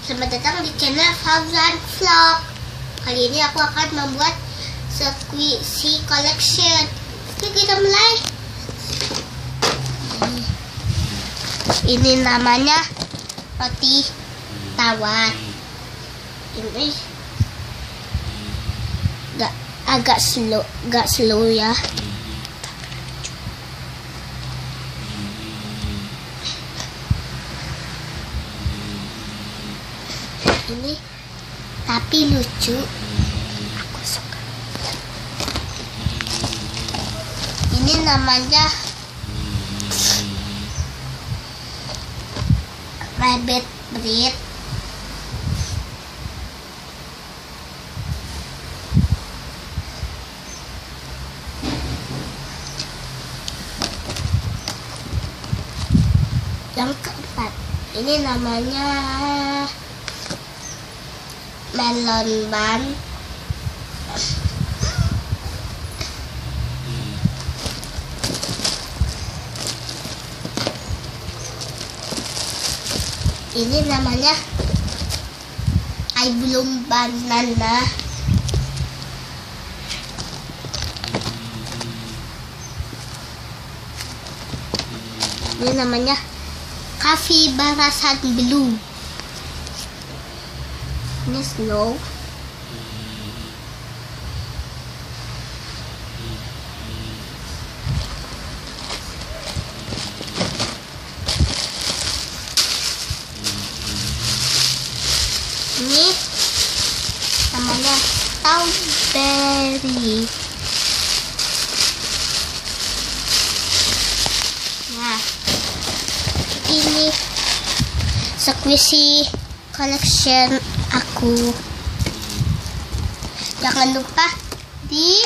Selamat datang di channel Fauzan Vlog. Kali ini aku akan membuat squishy collection. Yuk kita mulai. Ini namanya roti tawar. Ini agak slow ya. Ini tapi lucu, aku suka. Ini namanya rabbit bread. Yang keempat, ini namanya melon bun. Ini namanya belum banana. Ini namanya capybara blue. Ini snow. Ini namanya strawberry. Nah, ini squishy collection aku. Jangan lupa di